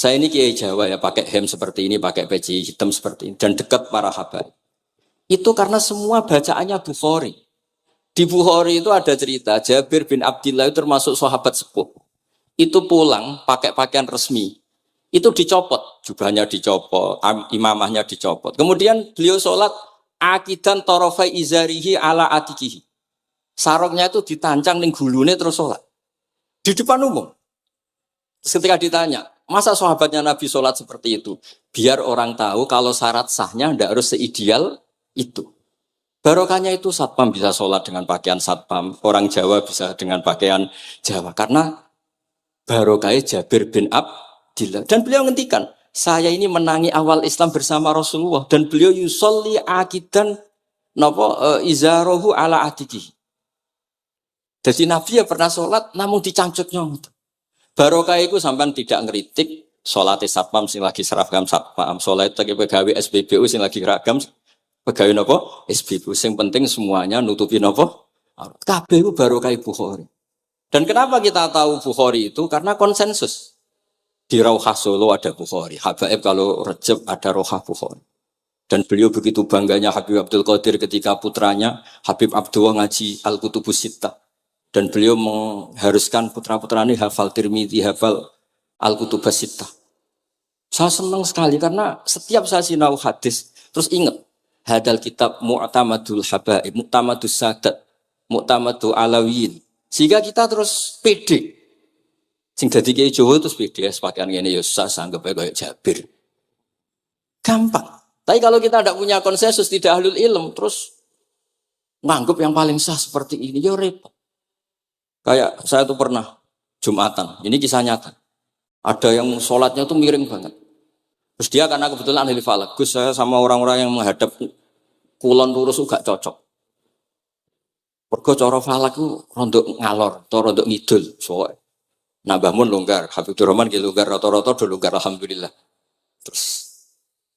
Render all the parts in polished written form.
Saya ini kiai Jawa ya, pakai hem seperti ini, pakai peci hitam seperti ini, dan dekat para habaib. Itu karena semua bacaannya Bukhari. Di Bukhari itu ada cerita, Jabir bin Abdillah itu termasuk sahabat sepuh. Itu pulang pakai pakaian resmi. Itu dicopot, jubahnya dicopot, imamahnya dicopot. Kemudian beliau sholat, akidan torofai izarihi ala atikihi. Sarungnya itu ditancang ning gulune terus sholat. Di depan umum. Ketika ditanya, masa sahabatnya Nabi sholat seperti itu? Biar orang tahu kalau syarat sahnya tidak harus seideal itu. Barokahnya itu satpam bisa sholat dengan pakaian satpam. Orang Jawa bisa dengan pakaian Jawa. Karena barokahnya Jabir bin Abdillah. Dan beliau ngendikan, saya ini menangi awal Islam bersama Rasulullah. Dan beliau yusolli akidan izarohu ala atikihi. Jadi Nabi ya pernah sholat, namun dicangcutnya. Barokah itu sampai tidak ngeritik sholat satpam sing lagi seragam satpam, sholat lagi pegawai SPBU sing lagi ragam pegawai nopo SPBU. Sing penting semuanya nutupi nopo. Kabeh itu barokah Bukhari. Dan kenapa kita tahu Bukhari itu? Karena konsensus. Di Rauhah Solo ada Bukhari, Habaib kalau Rejab ada Rauhah Bukhari. Dan beliau begitu bangganya Habib Abdul Qadir ketika putranya Habib Abdullah ngaji Al-Kutubus Sittah. Dan beliau mengharuskan putra-putra ini hafal Tirmidzi, hafal Al-Kutubus Sittah. Saya senang sekali karena setiap saya sinau hadis, terus ingat, hadal kitab mu'tamadul habaib, mu'tamadus sadat, mu'tamadul alawiyin. Sehingga kita terus pede. Sing dadi kiai Jawa terus pede, pakaian ngene ya susah, anggap ae kayak Jabir. Gampang. Tapi kalau kita tidak punya konsensus, tidak ahlul ilm, terus nganggap yang paling sah seperti ini, ya repot. Kayak saya tuh pernah Jumatan, ini kisah nyata. Ada yang sholatnya tuh miring banget. Terus dia karena kebetulan ahli falak, Gus saya sama orang-orang yang menghadap kulon lurus juga cocok. Mergo cara falak itu rondok ngalor, atau rondok ngidul. Soalnya nambah mun longgar, Habibur Rahman ki longgar, rata-rata do longgar alhamdulillah. Terus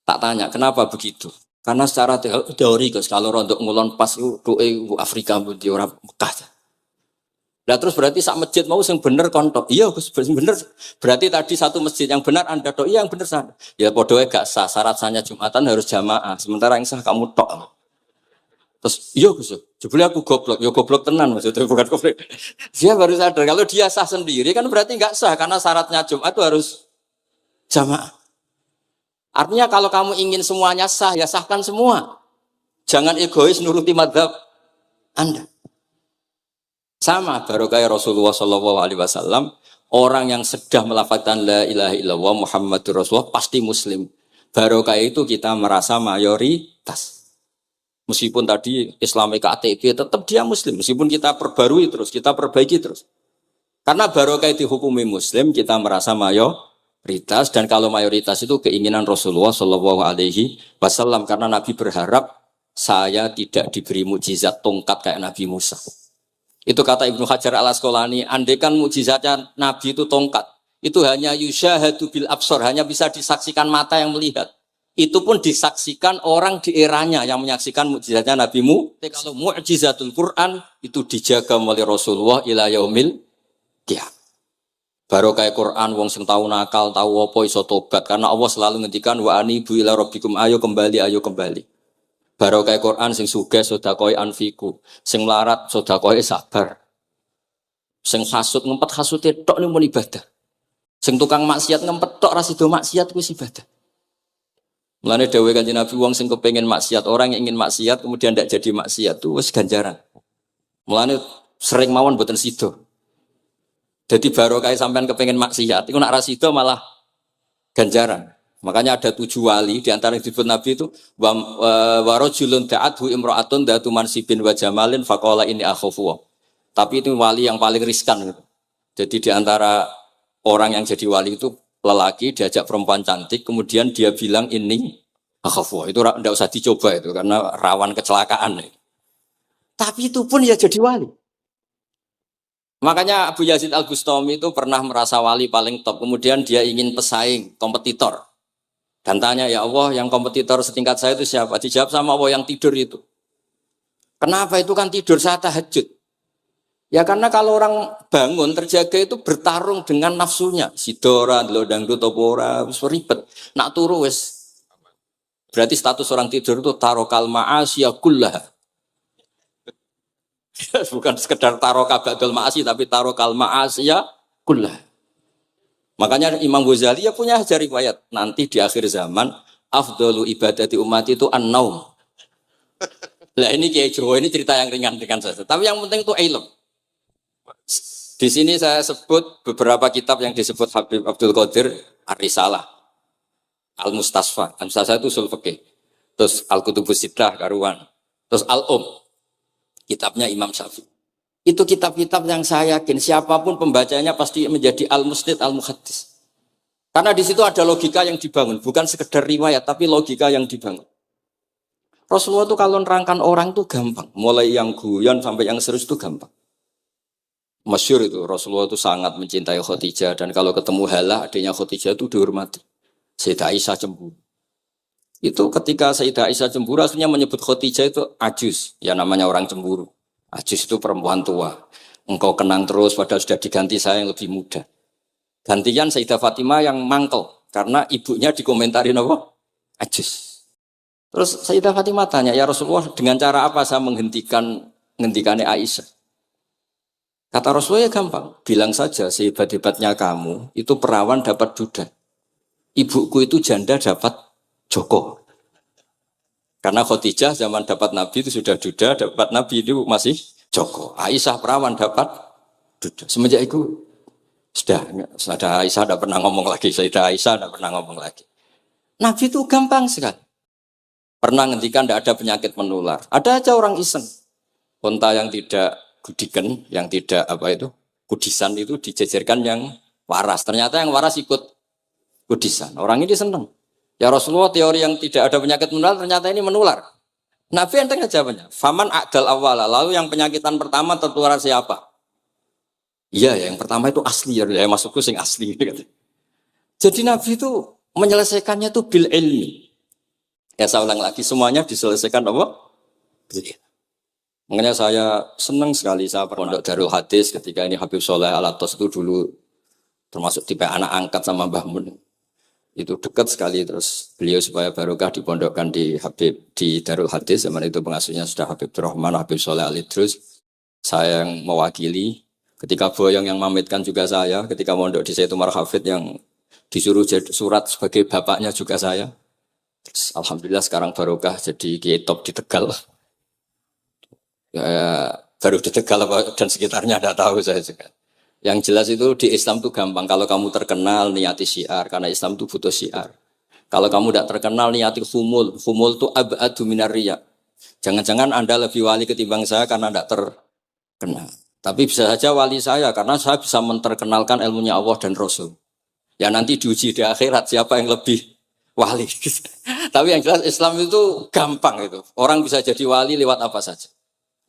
tak tanya kenapa begitu? Karena secara teori Gus kalau rondok ngulon pas itu Afrika di orang Mekah. Nah terus berarti sak masjid mau yang bener kontok. Iya Gus bener. Berarti tadi satu masjid yang benar Anda tok. Iya yang bener sana. Ya podoe gak sah. Syarat sahnya Jumatan harus jamaah. Sementara yang sah kamu tok. Terus iya Gus. Jebule aku goblok. Ya goblok tenan maksudnya bukan goblok. Dia baru sadar kalau dia sah sendiri kan berarti gak sah karena syaratnya Jumat itu harus jamaah. Artinya kalau kamu ingin semuanya sah ya sahkan semua. Jangan egois nuruti mazhab Anda. Sama barokah Rasulullah SAW, orang yang sedang melafazkan la ilaha illallah Muhammadur Rasulullah pasti muslim. Barokah itu kita merasa mayoritas. Meskipun tadi Islami KTP tetap dia muslim. Meskipun kita perbarui terus, kita perbaiki terus. Karena barokah dihukumi muslim, kita merasa mayoritas. Dan kalau mayoritas itu keinginan Rasulullah SAW. Karena Nabi berharap saya tidak diberi mukjizat tongkat kayak Nabi Musa. Itu kata Ibnu Hajar al-Asqalani, andaikan mukjizatnya Nabi itu tongkat, itu hanya yusyahadu bil absar, hanya bisa disaksikan mata yang melihat. Itu pun disaksikan orang di eranya yang menyaksikan mukjizatnya Nabi Musa. Kalau mukjizatul Quran itu dijaga oleh Rasulullah ila yaumil qiyamah. Barokah Quran wong sing tau nakal, tau apa iso tobat karena Allah selalu ngendikan wa anibu ila rabbikum ayo kembali. Barokah Quran sing sugih sedekah anfiku, sing melarat sedekah sabar. Sing hasud ngempet hasude tok ning mun ibadah. Sing tukang maksiat ngempet tok ra sido maksiat kuwi ibadah. Mulane dawuh Kanjeng Nabi wong sing kepengin maksiat, orang yang ingin maksiat kemudian ndak jadi maksiat itu wis ganjaran. Mulane sering mawon mboten sido. Jadi barokah sampean kepengin maksiat, iku nek ra sido malah ganjaran. Makanya ada 7 wali di antara yang disebut Nabi itu wa rajulun da'athu imra'atun datu mansibin wa jamalin faqala inni akhafu. Tapi itu wali yang paling riskan gitu. Jadi di antara orang yang jadi wali itu lelaki diajak perempuan cantik kemudian dia bilang ini akhafu. Itu enggak usah dicoba itu karena rawan kecelakaan. Tapi itu pun ya jadi wali. Makanya Abu Yazid Al-Bustami itu pernah merasa wali paling top. Kemudian dia ingin pesaing, kompetitor. Dan tanya, ya Allah yang kompetitor setingkat saya itu siapa? Dijawab sama Allah yang tidur itu. Kenapa itu kan tidur saat tahajud? Ya karena kalau orang bangun terjaga itu bertarung dengan nafsunya. Sidora, delok dangdut apa ora, wis ribet. Nak turu wis berarti status orang tidur itu tarokal ma'asya kullah. Bukan sekedar taroka ba'dul ma'asi tapi tarokal ma'asya kullah. Makanya Imam Ghazali ya punya ajar riwayat nanti di akhir zaman afdalu ibadati umat itu an-naum. Lah ini Kiai Jawa ini cerita yang ringan-ringan saja. Tapi yang penting itu ilmu. Di sini saya sebut beberapa kitab yang disebut Habib Abdul Qadir Ar-Risalah, Al-Mustasfa. Al-Mustasfa itu usul fikih. Terus Al-Kutubus Sittah karuan. Terus kitabnya Imam Syafi'i. Itu kitab-kitab yang saya yakin siapapun pembacanya pasti menjadi al-musnid al-muhaddis. Karena di situ ada logika yang dibangun, bukan sekedar riwayat tapi logika yang dibangun. Rasulullah itu kalau nerangkan orang itu gampang, mulai yang guyon sampai yang serius itu gampang. Masyhur itu Rasulullah itu sangat mencintai Khadijah dan kalau ketemu Halah adiknya Khadijah itu dihormati. Sayyidah Aisyah cemburu. Itu ketika Sayyidah Aisyah cemburu akhirnya menyebut Khadijah itu ajus, ya namanya orang cemburu. Ajus itu perempuan tua. Engkau kenang terus padahal sudah diganti saya yang lebih muda. Gantian Sayyidah Fatimah yang mangkel karena ibunya dikomentarin apa? Ajus. Terus Sayyidah Fatimah tanya, "Ya Rasulullah, dengan cara apa saya menghentikannya Aisyah?" Kata Rasulullah ya gampang, bilang saja sehebat-hebatnya kamu itu perawan dapat duda. Ibuku itu janda dapat joko. Karena Khadijah zaman dapat Nabi itu sudah duda, dapat Nabi itu masih joko. Aisyah perawan dapat duda. Semenjak itu sudah Aisyah tidak pernah ngomong lagi. Sayyidah Aisyah tidak pernah ngomong lagi. Nabi itu gampang sekali. Pernah ngendikan tidak ada penyakit menular. Ada aja orang iseng. Unta yang tidak gudikan, yang tidak kudisan itu dijejerkan yang waras. Ternyata yang waras ikut kudisan. Orang ini senang. Ya Rasulullah, teori yang tidak ada penyakit menular ternyata ini menular. Nabi enteng aja jawabannya. Faman a'dal awwala, lalu yang penyakitan pertama tertular siapa? Iya, yang pertama itu asli ya, masukku sing asli. Jadi Nabi itu menyelesaikannya itu bil ilmi. Ya saya ulang lagi, semuanya diselesaikan apa? Bil ilmi. Makanya saya senang sekali saya pondok Darul Hadis ketika ini Habib Soleh Al-Atos itu dulu termasuk tipe anak angkat sama Mbah Mun. Itu dekat sekali terus beliau supaya barokah dipondokkan di Habib di Darul Hadis. Zaman itu pengasuhnya sudah Habib Rahman, Habib Soleh Al-Idrus. Saya yang mewakili. Ketika Boyong yang mamitkan juga saya. Ketika mondok di Saitumar Hafid yang disuruh surat sebagai bapaknya juga saya. Terus, alhamdulillah sekarang barokah jadi kiai top di Tegal. Ya, baru di Tegal dan sekitarnya tidak tahu saya juga. Yang jelas itu di Islam itu gampang. Kalau kamu terkenal niati syiar karena Islam itu butuh syiar. Kalau kamu tidak terkenal niati humul. Humul itu abadu minar riya. Jangan-jangan Anda lebih wali ketimbang saya karena tidak terkenal. Tapi bisa saja wali saya karena saya bisa menterkenalkan ilmunya Allah dan Rasul. Ya nanti diuji di akhirat siapa yang lebih wali. Tapi yang jelas Islam itu gampang itu. Orang bisa jadi wali lewat apa saja.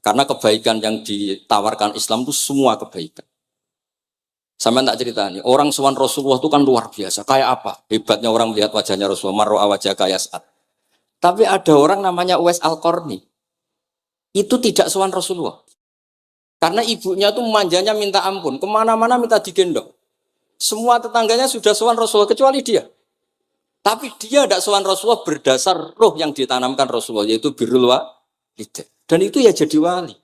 Karena kebaikan yang ditawarkan Islam itu semua kebaikan. Sama tak cerita nih, orang sowan Rasulullah itu kan luar biasa. Kayak apa? Hebatnya orang melihat wajahnya Rasulullah, marro'a wajah kayak saat. Tapi ada orang namanya Uwais Al-Qarni. Itu tidak sowan Rasulullah. Karena ibunya tuh manjanya minta ampun. Kemana-mana minta digendong. Semua tetangganya sudah sowan Rasulullah, kecuali dia. Tapi dia tidak sowan Rasulullah berdasar roh yang ditanamkan Rasulullah, yaitu birrul walidain. Dan itu ya jadi wali.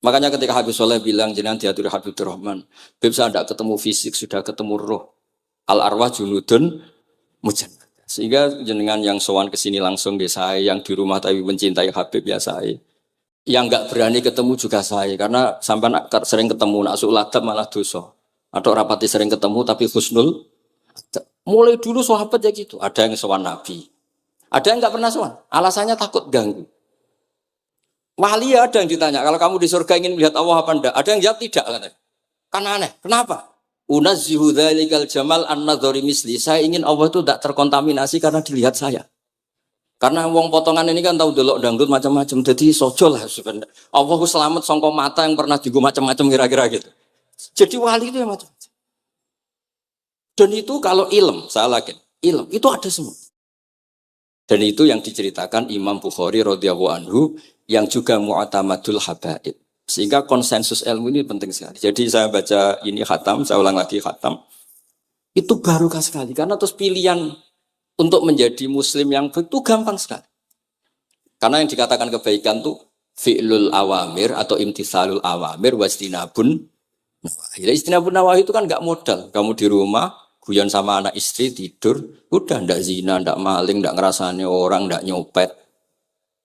Makanya ketika Habib Soleh bilang jenengan diatur Habib Rahman, Habib saya tidak ketemu fisik, sudah ketemu roh. Al arwah junudun mujannah. Sehingga jenengan yang sowan ke sini langsung di saya, yang di rumah tapi mencintai Habib ya saya. Yang enggak berani ketemu juga saya karena sampai sering ketemu nak suladab malah dosa. Atau rapati sering ketemu tapi husnul. Mulai dulu sahabat ya gitu. Ada yang sowan Nabi. Ada yang enggak pernah sowan. Alasannya takut ganggu. Wali ada yang ditanya, kalau kamu di surga ingin melihat Allah apa enggak? Ada yang jawab tidak katanya. Kan aneh. Kenapa? Unazzihu dzalikal jamal an-nadhari misli. Saya ingin Allah itu tidak terkontaminasi karena dilihat saya. Karena wong potongan ini kan tahu delok dangdut macam-macam. Jadi sojo lah sebenarnya. Allah selamat sangka mata yang pernah digo macam-macam kira-kira gitu. Jadi wali itu yang macam-macam. Dan itu kalau ilm, saya yakin, ilm itu ada semua. Dan itu yang diceritakan Imam Bukhari radhiyallahu anhu yang juga mu'tamadul habaib. Sehingga konsensus ilmu ini penting sekali. Jadi saya baca ini khatam, saya ulang lagi khatam. Itu barokah sekali. Karena terus pilihan untuk menjadi muslim yang itu gampang sekali. Karena yang dikatakan kebaikan itu fi'lul awamir atau imtisalul awamir wastinabun nawahi. Istinabun nawahi itu kan nggak modal. Kamu di rumah, guyon sama anak istri, tidur, udah ndak zina, ndak maling, ndak ngerasani orang, ndak nyopet.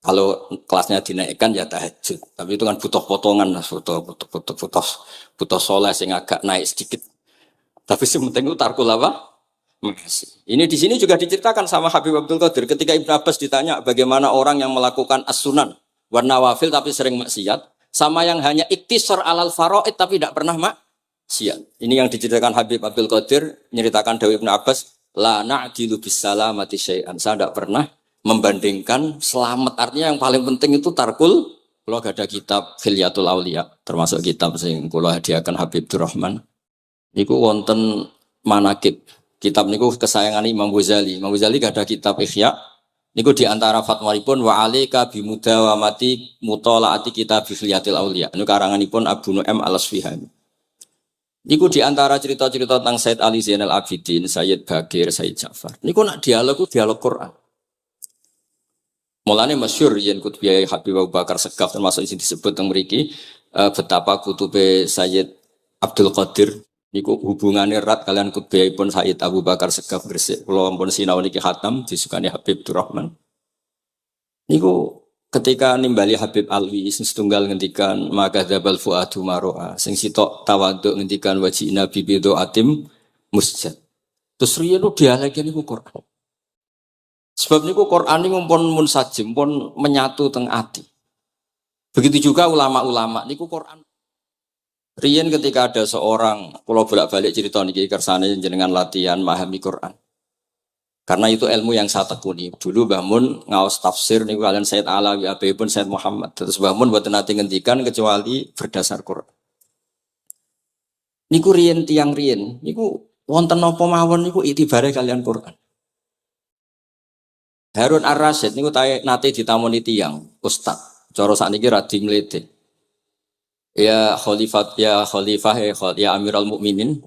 Kalau kelasnya dinaikkan ya tahajud. Tapi itu kan butuh potongan, butuh soleh yang agak naik sedikit. Tapi yang penting itu tarkul apa? Makasih. Ini di sini juga diceritakan sama Habib Abdul Qadir ketika Ibnu Abbas ditanya bagaimana orang yang melakukan as-sunan wa nawafil tapi sering maksiat sama yang hanya iktisar alal faraid tapi tidak pernah maksiat. Ini yang diceritakan Habib Abdul Qadir nyeritakan Dawi Ibnu Abbas la na'dilu bisalamati syai'an. Saya tidak pernah membandingkan selamat, artinya yang paling penting itu tarkul. Kalau ada kitab Khilyatul Auliya termasuk kitab sing kula hadiahkan Habib Durrahman niku wonten manakib. Kitab niku kesayangan Imam Ghazali. Imam Ghazali ada kitab Ihya niku diantara fatwalipun wa alika bimudawamati mutalaati kitab Khilyatul Auliya niku karanganipun Abu Nu'aim Al-Asfihani. Niku diantara cerita-cerita tentang Said Ali Zainal Abidin, Sayyid Bagir, Sayyid Ja'far. Niku nak dialog Quran. Mulane masyhur yen kutubiyai Habib Abu Bakar Segaf termasuk sing disebut teng mriki betapa kutube Sayyid Abdul Qadir niku hubungane erat kalian kutubiyahipun Sayyid Abu Bakar Segaf Gresik. Kula ampun sinau niki khatam disukani Habib Durrahman. Niku ketika nimbali Habib Alwi sing setunggal ngendikan maka dzabal fuadu maroa sing sitok tawaduk ngendikan wajina bibido atim musjad. Terus riyen dialeke niku Quran. Sebab niku Quran ini pun munsajim, pun menyatu teng ati. Begitu juga ulama-ulama niku Quran. Riyen ketika ada seorang, kalau bolak-balik cerita niki kersane jenengan latihan memahami Quran. Karena itu ilmu yang saya tekuni. Dulu Mbah Mun ngaos tafsir niku kalian Said Alawi pun Said Muhammad. Terus Mbah Mun mboten nate ngendikan kecuali berdasar Quran. Niku riyen tiang riyen, niku wonten napa mawon niku itibare kalian Quran. Harun Ar-Rasyid niku nate ditamoni tiyang ustaz. Cara sakniki radi mlete. Ya khalifah ya Amirul Mukminin.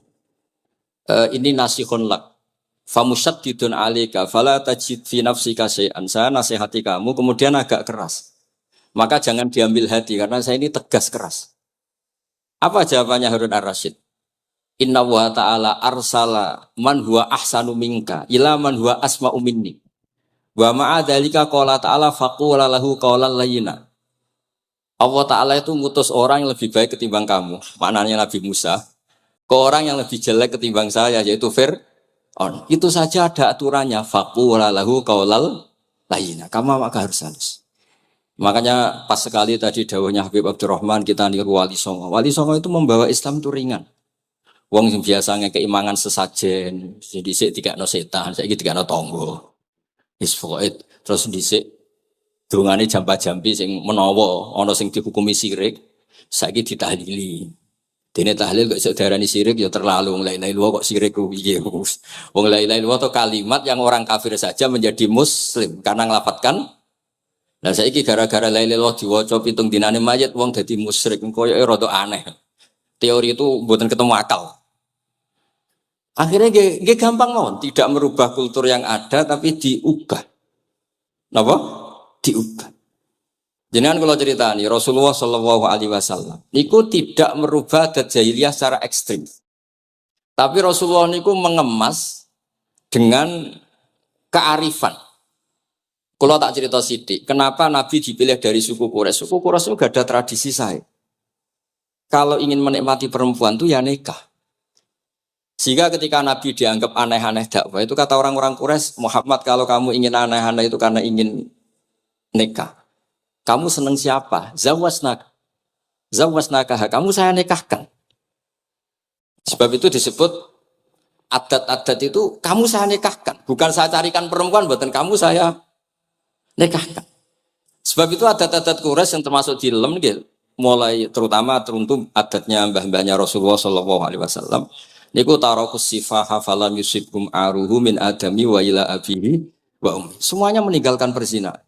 Ini nasihun lak. Famusyaddidun 'alaika fala tajid fi nafsika syai'an. Saya nasihati kamu kemudian agak keras. Maka jangan diambil hati karena saya ini tegas keras. Apa jawabannya Harun Ar-Rasyid? Inna wa ta'ala arsala man huwa ahsanu minka ila man huwa asma'u minni. Wa ma'adzalika qala ta'ala faqula lahu qawlan layyina. Allah Ta'ala itu ngutus orang yang lebih baik ketimbang kamu. Maknanya Nabi Musa. Ke orang yang lebih jelek ketimbang saya yaitu Fir'aun. Itu saja ada aturannya. Faqula lahu qawlan layyina. Kamu maka harus halus. Makanya pas sekali tadi dawuhnya Habib Abdurrahman kita niru Wali Songo. Wali Songo itu membawa Islam itu ringan. Wong biasanya keimangan sesajen. Jadi dikakno setan, saiki dikakno tangga. Terus dhisik dongane jamba-jambi sing menawa ana sing dihukumi syirik saiki ditahlili. Dene tahlil kok iso diarani syirik ya terlalu la ilaha illallah kok syirik ku piye. Wong la ilaha illallah itu kalimat yang orang kafir saja menjadi muslim karena ngelafadzkan. Lah saiki gara-gara la ilaha illallah diwaca pitung dinane mayit wong dadi musyrik koyo rada aneh. Teori itu mboten ketemu akal. Akhirnya dia gampang mawon, tidak merubah kultur yang ada tapi diubah. Napa? Diubah. Jenengan kalau cerita nih Rasulullah Shallallahu Alaihi Wasallam, niku tidak merubah adat jahiliyah secara ekstrim. Tapi Rasulullah niku mengemas dengan kearifan. Kalau tak cerita sidik, kenapa Nabi dipilih dari suku Quraisy? Suku Quraisy itu gak ada tradisi saya. Kalau ingin menikmati perempuan tuh ya nikah. Sehingga ketika Nabi dianggap aneh-aneh dakwah itu kata orang-orang Quraisy, Muhammad kalau kamu ingin aneh-aneh itu karena ingin nikah. Kamu seneng siapa? Zawasnaka. Kamu saya nikahkan. Sebab itu disebut adat-adat itu kamu saya nikahkan. Bukan saya carikan perempuan, buatan kamu saya nikahkan. Sebab itu adat-adat Quraisy yang termasuk di lem gitu. Mulai terutama teruntuk adatnya mbah-mbahnya Rasulullah Shallallahu Alaihi Wasallam. Niku tarakus sifaha falam yusibhum aruhu min adami wa ila abihi wa ummi. Semuanya meninggalkan perzinahan.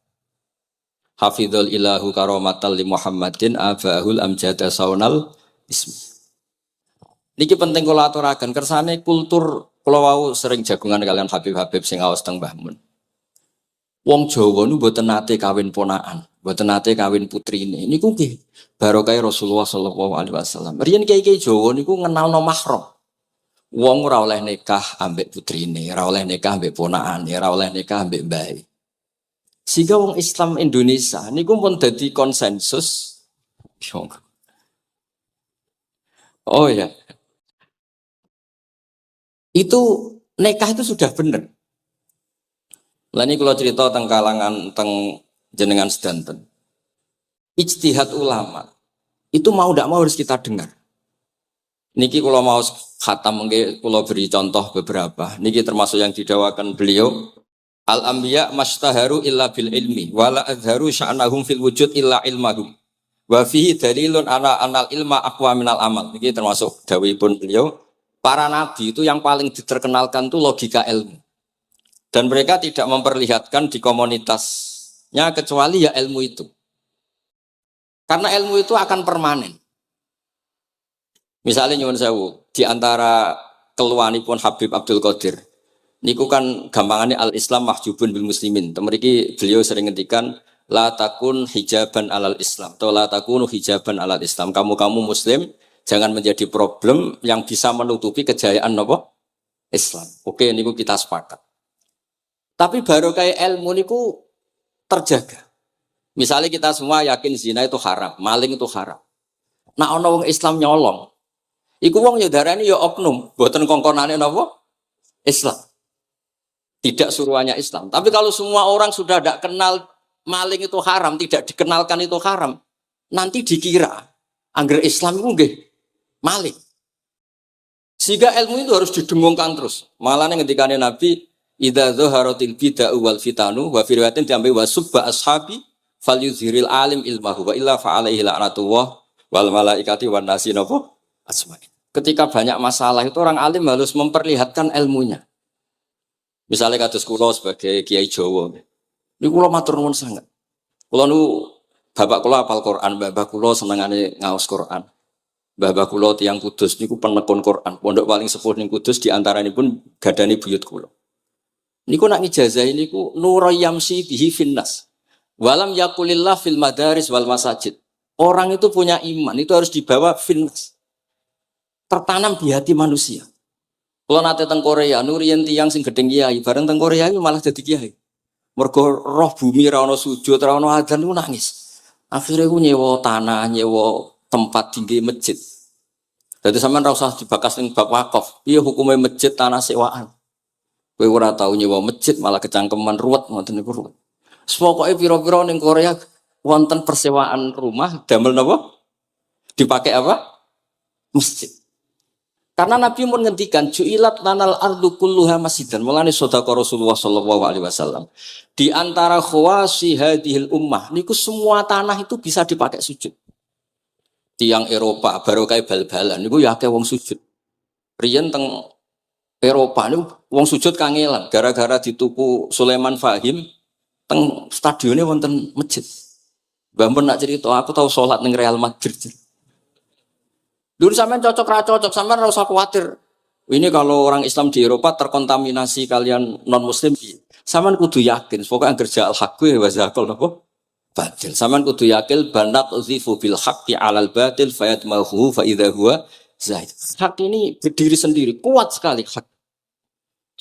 Hafidhul ilahu karomatal li Muhammadin abahul amjada saunal ismi. Niki penting kula aturaken kersane kultur kula wau sering jagungan kalian Habib-habib sing aos teng Mbah Mun. Wong Jawa nu mboten nate kawin ponakan, mboten nate kawin putrine. Niku nggih barokah Rasulullah sallallahu alaihi wasallam. Riyen kiai-kiai Jawa niku ngenalno mahram. Wong ora oleh nikah ambek putrine, ora oleh nikah ambek ponakane, ora oleh nikah ambek mbae. Sehingga wong Islam Indonesia niku pun dadi konsensus. Oh ya, itu nikah itu sudah benar. Lah ini kalau cerita tentang kalangan tentang jenengan sedanten. Ijtihad ulama itu mau tidak mau harus kita dengar. Niki kalau mau khatam mungkin kalau beri contoh beberapa. Niki termasuk yang didawakan beliau. Al-anbiya mastaharu illa bil ilmi wala azharu sya'nahum fil wujud illa ilmahum. Wa fihi dalilun ana anal ilma aqwa minal amal. Niki termasuk dawuhipun beliau. Para nabi itu yang paling diterkenalkan itu logika ilmu. Dan mereka tidak memperlihatkan di komunitasnya kecuali ya ilmu itu. Karena ilmu itu akan permanen. Misalnya nyuwun sewu, di antara keluhanipun Habib Abdul Qadir, niku kan gampangannya al-Islam mahjubun bil muslimin. Temeriki beliau sering ngendikan la takun hijaban alal Islam atau la takunu hijaban alal Islam. Kamu muslim jangan menjadi problem yang bisa menutupi kejayaan apa? Islam. Oke, niku kita sepakat. Tapi baru kayak ilmu niku terjaga. Misalnya kita semua yakin zina itu haram, maling itu haram. Nah ana wong Islam nyolong. Iku wong ya darani ya oknum, mboten kongkonane napa? Islam. Tidak suruhannya Islam. Tapi kalau semua orang sudah tidak kenal maling itu haram, tidak dikenalkan itu haram, nanti dikira angger Islam itu nggih maling. Sehingga ilmu itu harus didengungkan terus. Malah ngendikane Nabi, idza dzaharatil bid'ah wal fitanu wa fi riwayatin diambil wasubba ashabi falyuzhiril alim ilmahu wa illa fa alaihi la'natullah wal malaikati wan nasi napa asma'in. Ketika banyak masalah itu orang alim harus memperlihatkan ilmunya. Misalnya kados kula sebagai kiai Jawa. Niku kula matur nuwun sanget. Kula nu bapak kula hafal Quran, bapak kula senengane ngaos Quran. Bapak kula tiyang Kudus niku penekun Quran. Pondok paling sepuh ning Kudus di antaranipun gadani buyut kula. Niku nak ngijazahi niku nurayamsi bihi finnas. Walam yakulillah fil madaris wal masajid. Orang itu punya iman, itu harus dibawa finnas. Tertanam di hati manusia. Kalau nate teng Korea, nuriyen tiyang sing gedeng kiai, bareng teng Korea itu malah jadi kiai. Mergo roh bumi ra ono sujud, ra ono adzan niku nangis. Akhirnya ku nyewa tanah, nyewa tempat tinggi masjid. Jadi sampean ra usah dibakas ning bab wakaf. Piye hukume masjid tanah sewaan? Kowe ora tau nyewa masjid malah kecangkeman ruwet ngoten niku ruwet. Pokoke pira-pira ning Korea wonten persewaan rumah damel napa? Dipakai apa? Masjid. Karena Nabi pun ngendikan ju'ilat lanal ardu kulluha masjidan. Mulane sedekah Rasulullah sallallahu alaihi wasallam. Di antara khawasi hadhil ummah niku semua tanah itu bisa dipakai sujud. Tiang Eropa baru kayak bal-balan niku ya akeh wong sujud. Riyen teng Eropa niku wong sujud kangelan gara-gara dituku Sulaiman Fahim teng stadionnya wonten masjid. Mbah mun nak cerita aku tahu salat ning Real Madrid. Dulu sampean cocok sampean ora usah khawatir. Ini kalau orang Islam di Eropa terkontaminasi kalian non muslim, sampean kudu yakin pokoknya kerja al-haqqi wa zakal napa? Batil. Sampean kudu yakin banat uzifu bil haqqi 'alal batil fayatmahu fa idza huwa zaid. Hak ini berdiri sendiri, kuat sekali hak.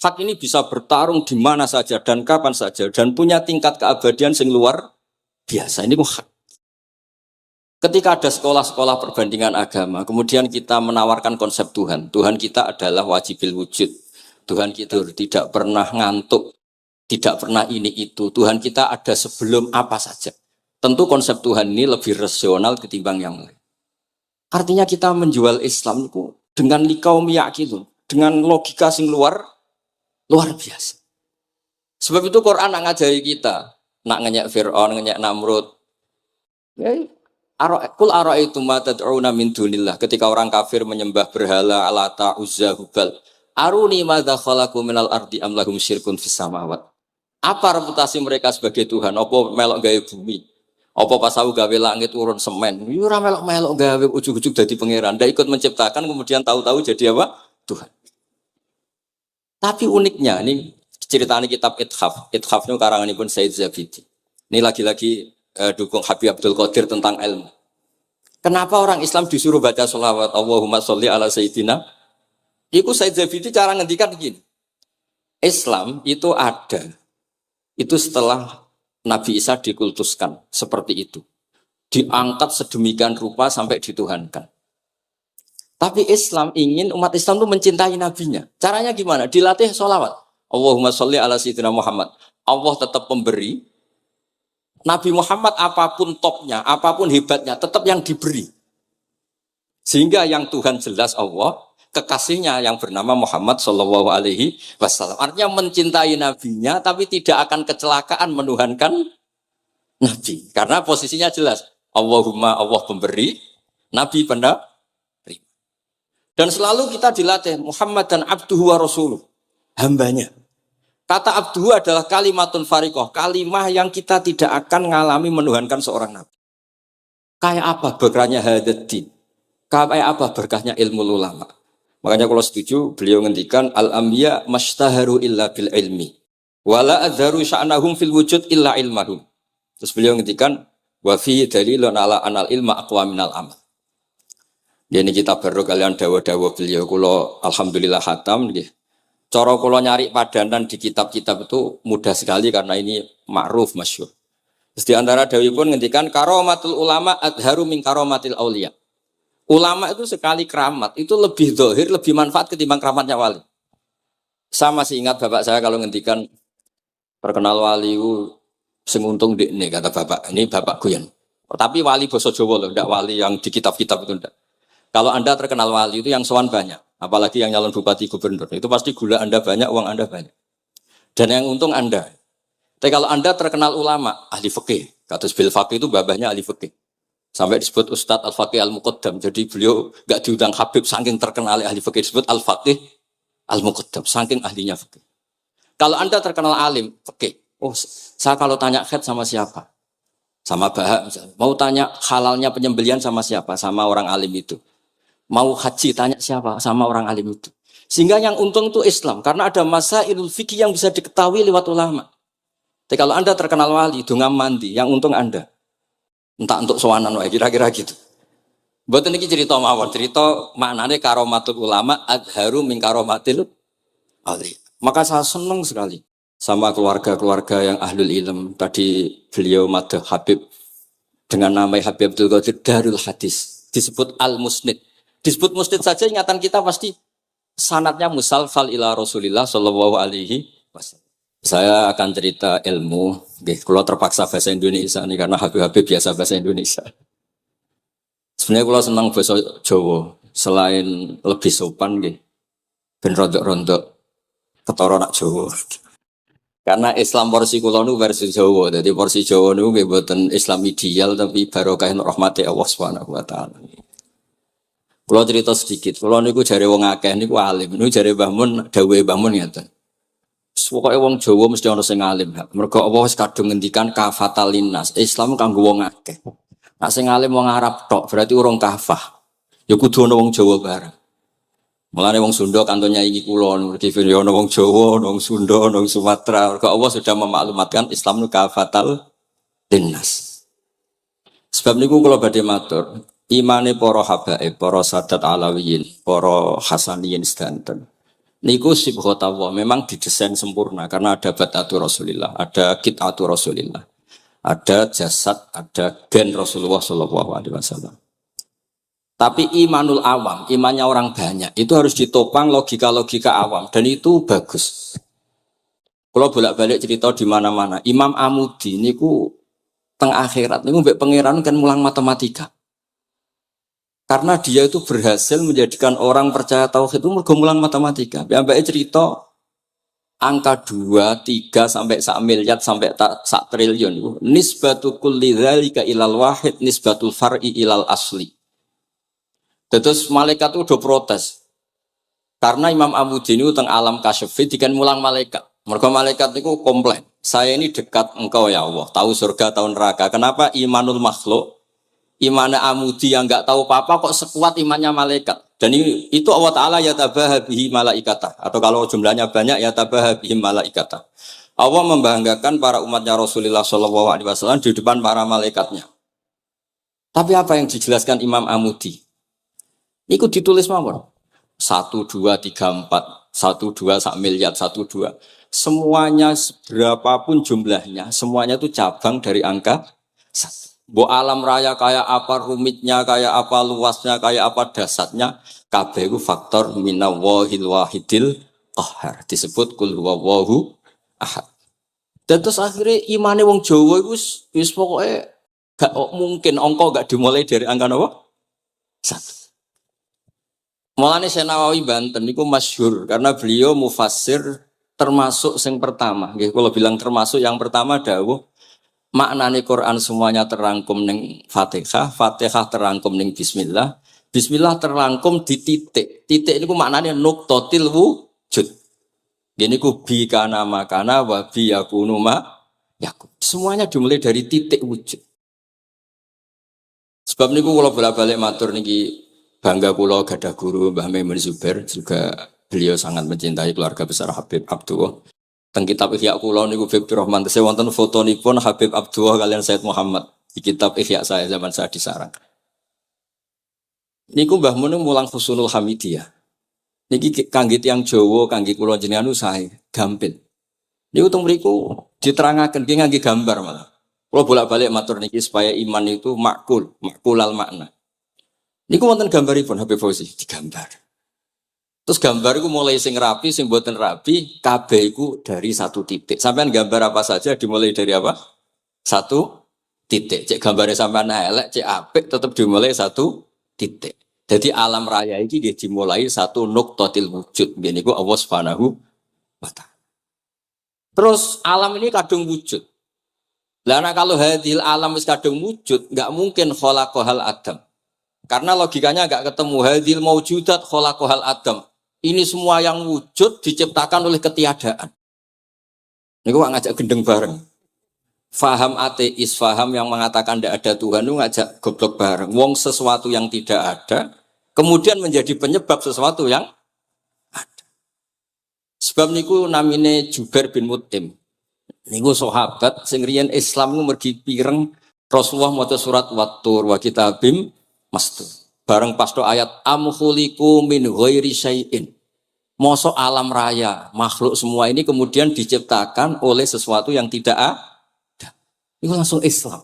Hak ini bisa bertarung di mana saja dan kapan saja dan punya tingkat keabadian sing luar biasa. Ini hak. Ketika ada sekolah-sekolah perbandingan agama, kemudian kita menawarkan konsep Tuhan. Tuhan kita adalah wajibil wujud. Tuhan kita tidak pernah ngantuk, tidak pernah ini itu. Tuhan kita ada sebelum apa saja. Tentu konsep Tuhan ini lebih rasional ketimbang yang lain. Artinya kita menjual Islam itu dengan likaum yakin, dengan logika sing luar biasa. Sebab itu Quran nak ngajari kita, nak ngenyek Fir'aun, ngenyek Namrud. Ya, Kul ara'aitum ma tad'una min dunillah. Ketika orang kafir menyembah berhala Lata, Uzza, Hubal. Aruni madza khalaqu minal ardi am lahum syirkun fis samawat. Apa reputasi mereka sebagai Tuhan? Apa melok gawe bumi? Apa pas aku gawe langit urun semen, yo ora melok-melok gawe ujug-ujug dadi pangeran. Ndak ikut menciptakan kemudian tahu-tahu jadi apa? Tuhan. Tapi uniknya ini ceritanya kitab Ithaf. Ithaf itu karanganipun Said Zabidi. Ini lagi-lagi dukung Habib Abdul Qadir tentang ilmu. Kenapa orang Islam disuruh baca sholawat Allahumma sholli ala Sayyidina? Iku Said Zabidi cara ngendikan begini. Islam itu ada. Itu setelah Nabi Isa dikultuskan seperti itu. Diangkat sedemikian rupa sampai dituhankan. Tapi Islam ingin umat Islam itu mencintai nabinya. Caranya gimana? Dilatih sholawat. Allahumma sholli ala Sayyidina Muhammad. Allah tetap pemberi. Nabi Muhammad apapun topnya, apapun hebatnya, tetap yang diberi. Sehingga yang Tuhan jelas Allah, kekasihnya yang bernama Muhammad Shallallahu Alaihi Wasallam. Artinya mencintai nabinya, tapi tidak akan kecelakaan menuhankan nabi. Karena posisinya jelas. Allahumma Allah pemberi, nabi penerima. Dan selalu kita dilatih Muhammad dan abduhu wa rasuluh, hambanya. Kata abduhu adalah kalimatun farikoh, kalimah yang kita tidak akan mengalami menuhankan seorang nabi. Kayak apa berkahnya hadatin? Kayak apa berkahnya ilmu ulama? Makanya kalau setuju, beliau ngendikan al-anbiya mashtaharu illa bil ilmi, wala adharu sya'nahum fil wujud illa ilmahum. Terus beliau ngendikan wa fi dalilun ala anal ilma aqwa minal amal. Ini kita baru kalian dawa-dawa beliau kula alhamdulillah khatam nggih. Cara kula nyari padanan di kitab-kitab itu mudah sekali karena ini ma'ruf masyhur. Terus di antara dawuhipun ngendikan karamatul ulama adharu min karamatil auliya. Ulama itu sekali keramat itu lebih zahir, lebih manfaat ketimbang keramatnya wali. Saya masih ingat bapak saya kalau ngendikan terkenal wali sing untung dekne kata bapak. Ini bapak Guyan. Tapi wali basa Jawa loh, ndak wali yang di kitab-kitab itu ndak. Kalau Anda terkenal wali itu yang sowan banyak, apalagi yang nyalon bupati gubernur, itu pasti gula Anda banyak, uang Anda banyak. Dan yang untung Anda. Tapi kalau Anda terkenal ulama, ahli fikih, kata bil faqih itu babahnya ahli fikih. Sampai disebut Ustadz Al-Faqih Al-Muqaddam. Jadi beliau gak diundang Habib saking terkenal ahli fikih, disebut Al-Faqih Al-Muqaddam, saking ahlinya fikih. Kalau Anda terkenal alim fikih, oh saya kalau tanya khed sama siapa? Sama Bahak misalnya. Mau tanya halalnya penyembelian sama siapa? Sama orang alim itu. Mau haji tanya siapa? Sama orang alim itu. Sehingga yang untung itu Islam. Karena ada masailul fikih yang bisa diketahui lewat ulama. Tapi kalau Anda terkenal wali, dungam mandi, yang untung Anda. Entah untuk sowanan wae kira-kira gitu. Mboten iki cerita mawon, cerita maknane karomatul ulama adharu min karomatil ali. Maka saya senang sekali sama keluarga-keluarga yang ahlul ilm. Tadi beliau madah Habib dengan nama Habib Abdul Qadir Darul Hadis. Disebut Al-Musnid. Disebut musnid saja ingatan kita pasti sanadnya musalsal ila Rasulillah sallallahu alaihi wasallam. Saya akan cerita ilmu, kalau terpaksa bahasa Indonesia nih karena Habib biasa bahasa Indonesia. Sebenarnya kalau senang bahasa Jawa, selain lebih sopan nggih, ben rondok-rondok ketara nak Jawa. Karena Islam porsi kula nu versi Jawa, jadi porsi Jawa nu nggih boten Islam ideal tapi barokah rahmati Allah Subhanahu wa taala. Kalau cerita sedikit, kalau niku jare wong akeh niku alim, niku jare Mbah Mun, dawuhe Mbah Mun ngeten. Pokoke wong Jawa mesti ana sing alim. Mergo Allah wis kadung ngendikan kafatalinas, Islam kanggo wong akeh. Nek sing alim wong Arab tok, berarti urung kafah. Ya kudu ana wong Jawa bareng. Mulane wong Sunda kantonnya iki kula ngerti ana wong Jawa, ana wong Sunda, ana wong Sumatera. Mergo Allah sudah memaklumatkan Islam nu kafatal linnas. Sebab niku kula badhe matur, imane para habaib, para sadat alawiyin, para hasaniyin sedanten. Niku sibghatullah memang didesain sempurna karena ada batatu Rasulillah, ada kitatu Rasulillah, ada jasad, ada gen Rasulullah sallallahu alaihi wasallam. Tapi imanul awam, imannya orang banyak, itu harus ditopang logika-logika awam dan itu bagus. Kalau bolak-balik cerita di mana-mana, Imam Amudi niku teng akhirat niku mbek pangeran kan mulang matematika. Karena dia itu berhasil menjadikan orang percaya tauhid itu mergo mulang matematika. Mbake cerita angka 2, 3 sampai 1 miliar sampai 1 triliun itu nisbatu kulli dzalika ilal wahid nisbatul far'i ilal asli. Terus malaikat itu udah protes. Karena Imam Amudi ini teng alam kasyfi dikan mulang malaikat. Mergo malaikat niku komplain. saya ini dekat engkau ya Allah, tahu surga, tahu neraka. Kenapa imanul makhluk, imannya amudi yang nggak tahu apa-apa kok sekuat imannya malaikat? Dan itu Allah Ta'ala ya tabahabihi malaikata. Atau kalau jumlahnya banyak ya tabahabihi malaikata. Allah membanggakan para umatnya Rasulullah SAW di depan para malaikatnya. Tapi apa yang dijelaskan Imam Amudi? Itu ditulis mawon. 1, 2, 3, 4. 1, 2, sak miliar, 1, 2. Semuanya berapapun jumlahnya, semuanya itu cabang dari angka 1. Bo alam raya kayak apa rumitnya, kayak apa luasnya, kayak apa dasarnya, kabeh itu faktor minawahil wahidil qahar. Disebut kul huwallahu ahad. Dan terus akhirnya imane wong Jawa itu wis pokoknya gak mungkin angka gak dimulai dari angka apa? 1. Mulane Syekh Nawawi Banten niku masyhur karena beliau mufassir termasuk yang pertama. Nggih kula bilang termasuk yang pertama dawuh maknane Quran semuanya terangkum ning Fatihah, Fatihah terangkum ning bismillah, bismillah terangkum di titik. Titik niku maknane nuqtatil wujud. Gini ku bi kana makana wa bi yakunu ma yakun. Semuanya dimulai dari titik wujud. Sebab niku kula bolak-balik matur niki bangga kula gadah guru Mbah Maimun Zubair, juga beliau sangat mencintai keluarga besar Habib Abdullah. Teng kitab Ihya kula niku Habib Rahman tesih wonten fotonipun Habib Abdullah kalian Said Muhammad di kitab Ihya saya zaman saya di Sarang. Niku Mbah Mun mulang Husnul Hamidiyah. Niki kangge tiyang Jawa, kangge kula jenengan sae gampil. Niku teng mriku diterangaken nggih ngangge gambar malah. Kula bolak-balik matur niki supaya iman itu makulal makna. Niku wonten gambaripun Habib Fauzi digambar. Terus gambar iku mulai sing rapi, sing mboten rapi, kabeh iku dari satu titik. Sampean gambar apa saja dimulai dari apa? Satu titik. Cek gambare sampean elek, cek apik tetap dimulai satu titik. Jadi alam raya iki dimulai satu nuqtatil wujud. Niku Allah Subhanahu wa taala. Terus alam ini kadung wujud. Lah kalau hadil alam wis kadung wujud, enggak mungkin khalaqahal adam. Karena logikanya enggak ketemu hadil maujudat khalaqahal adam. Ini semua yang wujud diciptakan oleh ketiadaan. Ini gua ngajak gendeng bareng. Faham ateis, faham yang mengatakan tidak ada Tuhan, itu ngajak goblok bareng. Wong sesuatu yang tidak ada, kemudian menjadi penyebab sesuatu yang ada. Sebab niku namine Jubair bin Mut'im. Niku sahabat sing riyen Islam niku mergi pireng Rasulullah maca surat Wat-Tur wa kitabim mastur. Bareng pas ayat am khuliqu min ghairi syai'in. Mosok alam raya, makhluk semua ini kemudian diciptakan oleh sesuatu yang tidak ada. Itu langsung Islam.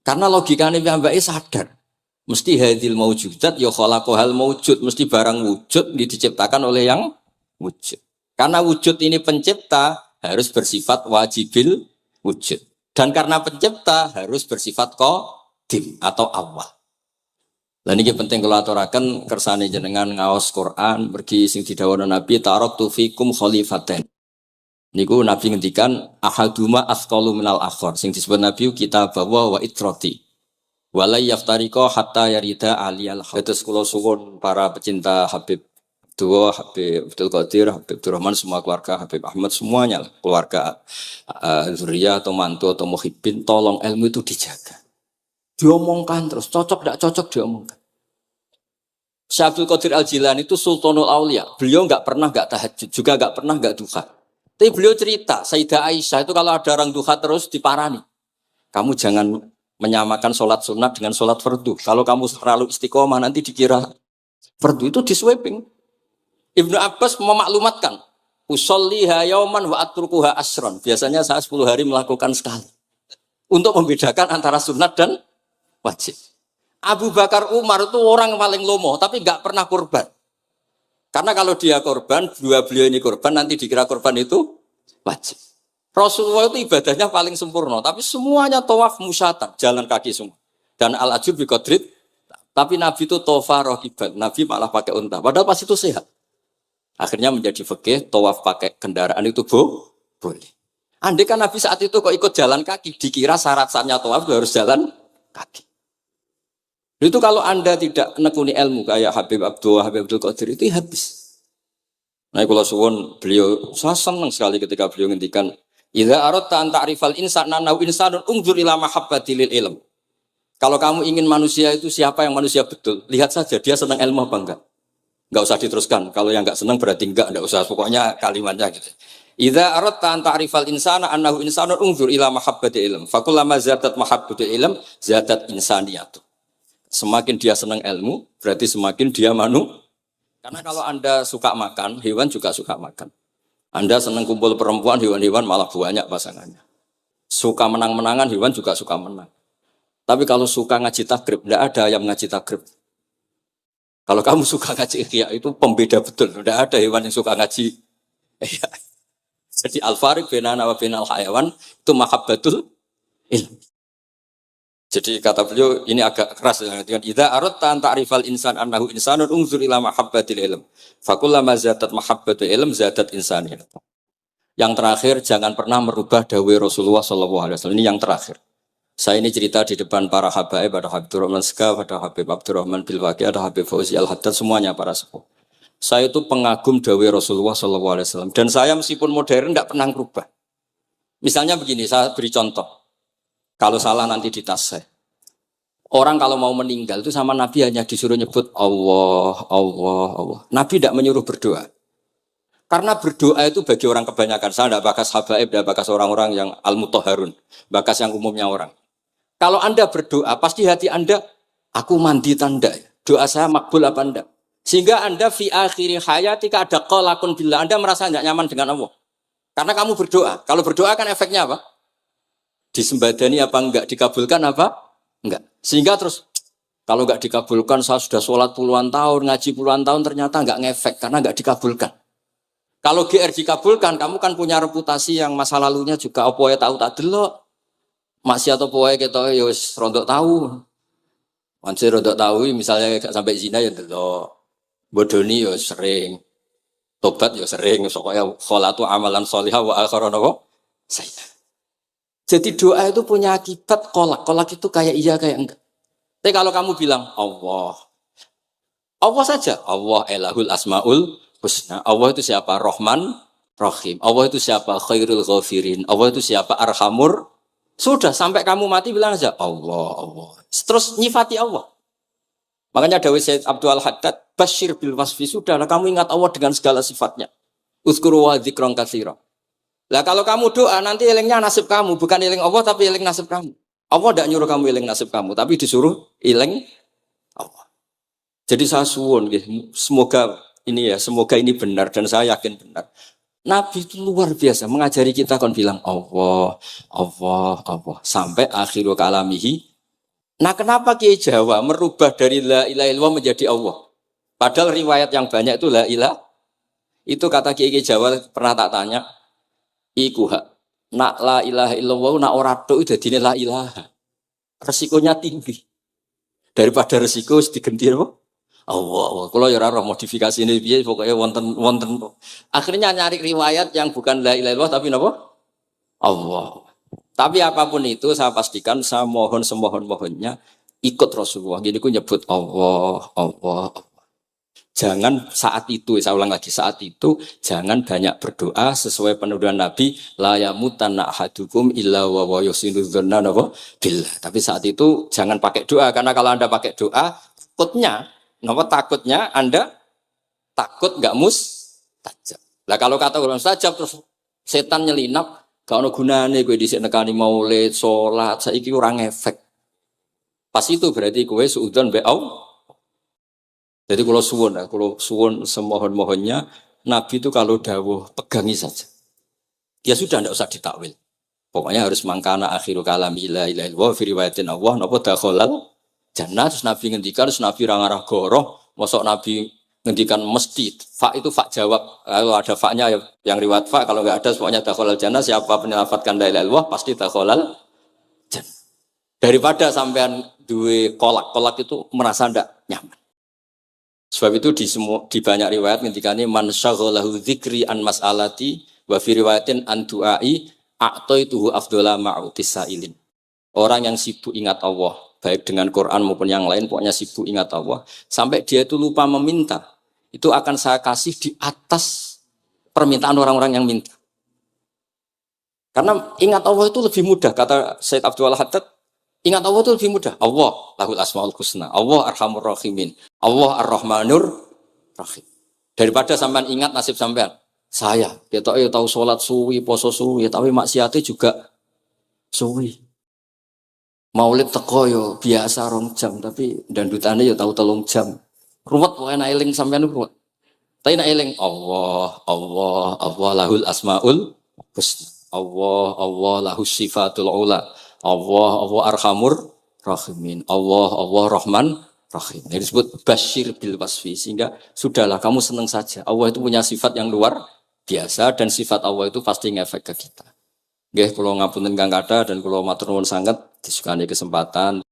Karena logikanya piyambake sadar. Mesti hadil maujudat ya khalaqahal maujud, mesti barang wujud diciptakan oleh yang wujud. Karena wujud ini pencipta harus bersifat wajibil wujud. Dan karena pencipta harus bersifat qadim atau awal. Lan iki penting kula aturaken kersane jenengan ngaos Quran mergi sing didhawuhna Nabi taraktu fikum khalifaten. Niku Nabi ngendikan ahaduma asqalu minal akhar sing disebut Nabi kitab wa itrati. Wala yaftariqa hatta yarida aliyal haud. Terus kula suwun para pecinta Habib Abdullah, Habib Abdul Qadir, Habib Abdurrahman, semua keluarga Habib Ahmad semuanya lah, keluarga zuriyah atau mantu atau muhibbin, tolong ilmu itu dijaga. Diomongkan terus, cocok tidak cocok diomongkan. Syekh Abdul Qadir Al-Jilani itu Sultanul Aulia. Beliau nggak pernah nggak tahajud, juga nggak pernah nggak duha. Tapi beliau cerita, Sayyidah Aisyah itu kalau ada orang duha terus diparani. Kamu jangan menyamakan sholat sunat dengan sholat fardu. Kalau kamu terlalu istiqomah nanti dikira fardu itu diswiping. Ibnu Abbas memaklumatkan, usolliha yauman wa atrukuha asron. Biasanya saya 10 hari melakukan sekali. Untuk membedakan antara sunat dan wajib. Abu Bakar Umar itu orang yang paling lomo, tapi nggak pernah kurban. Karena kalau dia korban, beliau ini korban, nanti dikira korban itu wajib. Rasulullah itu ibadahnya paling sempurna, tapi semuanya tawaf musyatan, jalan kaki semua. Dan al-ajur bi qadrit, tapi Nabi itu tofa rohiban, Nabi malah pakai unta, padahal pas itu sehat. Akhirnya menjadi fikih, tawaf pakai kendaraan itu boleh. Andai kan Nabi saat itu kok ikut jalan kaki, dikira syarat-syaratnya tawaf harus jalan kaki. Itu kalau Anda tidak menekuni ilmu kayak Habib Abdullah, Habib Abdul Qadir itu habis. Nah kalau suwun beliau, saya senang sekali ketika beliau ngendikan Idza aradta an ta'rifal insana nahu insanun unzur ila mahabbati lil ilm. Kalau kamu ingin manusia itu siapa yang manusia betul, lihat saja dia senang ilmu apa enggak. Enggak usah diteruskan. Kalau yang enggak senang berarti enggak usah. Pokoknya kalimatnya gitu. Idza aradta an ta'rifal insana annahu insanun unzur ila mahabbati ilm. Fakullama zadat mahabbati ilm zadat insaniyatu. Semakin dia senang ilmu, berarti semakin dia Karena kalau Anda suka makan, hewan juga suka makan. Anda senang kumpul perempuan, hewan-hewan malah banyak pasangannya. Suka menang-menangan, hewan juga suka menang. Tapi kalau suka ngaji takrib, tidak ada yang ngaji takrib. Kalau kamu suka ngaji ikhya, itu pembeda betul. Tidak ada hewan yang suka ngaji. Jadi al-fariq bainana wa bainal hayawan itu mahabbatul ilm. Jadi kata beliau ini agak keras dengan idza aradta an ta'rifal insan annahu insanun unzur ila mahabbatil ilm. Fakullama zadat mahabbatul ilm zadat insaniyah. Yang terakhir jangan pernah merubah dawai Rasulullah sallallahu alaihi wasallam. Ini yang terakhir. Saya ini cerita di depan para habaib, ada Habib Rahman Sekaf, ada Habib Abdurrahman Bilwaqi, ada Habib Fauzi Al-Haddad, semuanya para sepuh. Saya itu pengagum dawai Rasulullah SAW. Dan saya meskipun modern tidak pernah berubah. Misalnya begini, saya beri contoh. Kalau salah nanti ditasih. Orang kalau mau meninggal itu sama Nabi hanya disuruh nyebut Allah, Allah, Allah. Nabi tidak menyuruh berdoa. Karena berdoa itu bagi orang kebanyakan. Saya tidak bakas habaib, tidak bakas orang-orang yang al-mutahharun. Bakas yang umumnya orang. Kalau Anda berdoa, pasti hati Anda, aku mandi tanda. Doa saya makbul apa enggak? Sehingga Anda fi akhiri hayatika ada qalakun billah. Anda merasa tidak nyaman dengan Allah. Karena kamu berdoa. Kalau berdoa kan efeknya apa? Disembadani apa enggak? Dikabulkan apa? Enggak. Sehingga terus, kalau enggak dikabulkan, saya sudah sholat puluhan tahun, ngaji puluhan tahun, ternyata enggak ngefek. Karena enggak dikabulkan. Kalau GR dikabulkan, kamu kan punya reputasi yang masa lalunya juga apa ya tahu tak delok. Maksiat apa wae ketoke ya wis rondok tahu. Mancing rondok tahu misalnya gak sampai zina ya delok. Bodoni ya sering. Tobat ya sering, pokoknya kholatu amalan sholihah wa akhiran apa? Sayyidah. Jadi doa itu punya akibat kolak. Kolak itu kayak iya kayak enggak. Tapi kalau kamu bilang Allah. Allah saja. Allah elahul asmaul husna. Allah itu siapa? Rahman, Rahim. Allah itu siapa? Khairul ghafirin. Allah itu siapa? Arhamur. Sudah sampai kamu mati bilang aja Allah, Allah. Terus nyifati Allah. Makanya Dawei Sayyid Abdul Haddad, Bashir bil wasfi, sudahlah kamu ingat Allah dengan segala sifatnya. Uzkuru wa dzikran katsira. Lah kalau kamu doa nanti elingnya nasib kamu, bukan eling Allah tapi eling nasib kamu. Allah tidak nyuruh kamu eling nasib kamu, tapi disuruh eling Allah. Jadi saya suwun, semoga ini benar dan saya yakin benar. Nabi itu luar biasa mengajari kita kan bilang Allah, Allah, Allah sampai akhirul kalamihi. Nah, kenapa Kiai Jawa merubah dari la ilaha illallah menjadi Allah? Padahal riwayat yang banyak itu la ilah. Itu kata Kiai Jawa pernah tak tanya, iku hak nak la ilaha illallah nak ora tok dadine la ilaha. Resikonya tinggi. Daripada resiko digenti apa? Allah, kalau ya roh modifikasi ini piye pokoknya wonten. Akhirnya nyari riwayat yang bukan la ilaha illallah tapi napa? Allah. Tapi apapun itu saya pastikan saya mohon semohon-mohonnya ikut Rasulullah. Gini ku nyebut Allah, Allah, Allah. Jangan saat itu, saya ulang lagi, saat itu jangan banyak berdoa sesuai penuduhan Nabi la yamutanna ahadukum illa wa yusinu dzanna billah. Tapi saat itu jangan pakai doa karena kalau Anda pakai doa takutnya Anda takut nggak mustajab. Lah kalau kata orang mustajab terus setan nyelinap, gak ono gunane kowe dhisik nekani maulid, salat, saiki ora ngefek. Pas itu berarti kowe suudzon be Allah. Jadi kalau suwun semohon-mohonnya Nabi itu kalau dawuh pegangi saja. Ya sudah ndak usah ditakwil. Pokoknya harus mangkana akhiru kalami la ilaha illallah fi riwayatin Allah napa dakhalal jannah. Terus Nabi ngendikan, terus Nabi rangarah goroh, mosok Nabi ngendikan mesti, fa itu fa jawab, kalau ada fa-nya yang riwayat fa, kalau enggak ada pokoknya dakhalal jannah, siapa penyelafatkan la ilaha illallah pasti dakhalal jannah. Daripada sampean duwe kolak itu merasa ndak nyaman. Sebab itu di banyak riwayat ngendikane man syaghalahu dzikri an mas'alati wa fi riwayatin an du'ai a'taituhu afdhala ma'utis sa'ilin. Orang yang sibuk ingat Allah baik dengan Quran maupun yang lain, pokoknya sibuk ingat Allah, sampai dia itu lupa meminta, itu akan saya kasih di atas permintaan orang-orang yang minta. Karena ingat Allah itu lebih mudah, kata Said Abdul Haddad, ingat Allah itu lebih mudah. Allah lahul asmaul husna, Allah arhamur rahimin, Allah ar-rahmanur rahim. Daripada sampean ingat nasib sampean. Saya, kita tahu sholat suwi, poso suwi, tapi maksiatnya juga suwi. Maulid teko yo biasa 2 jam, tapi dandutannya yo tahu 3 jam. Ruwet pokoke nek eling sampean ruwet. Tapi nek eling Allah, Allah, Allah lahul asmaul husna. Allah, Allah lahus sifatul ula. Allah, Allah arhamur rahimin. Allah, Allah rahman rahim. Ini disebut basyir bil wasfi, sehingga sudahlah kamu senang saja. Allah itu punya sifat yang luar biasa dan sifat Allah itu pasti ngefek ke kita. Nggih, kula ngapunten Kang Kada dan kula matur nuwun sanget disukani kesempatan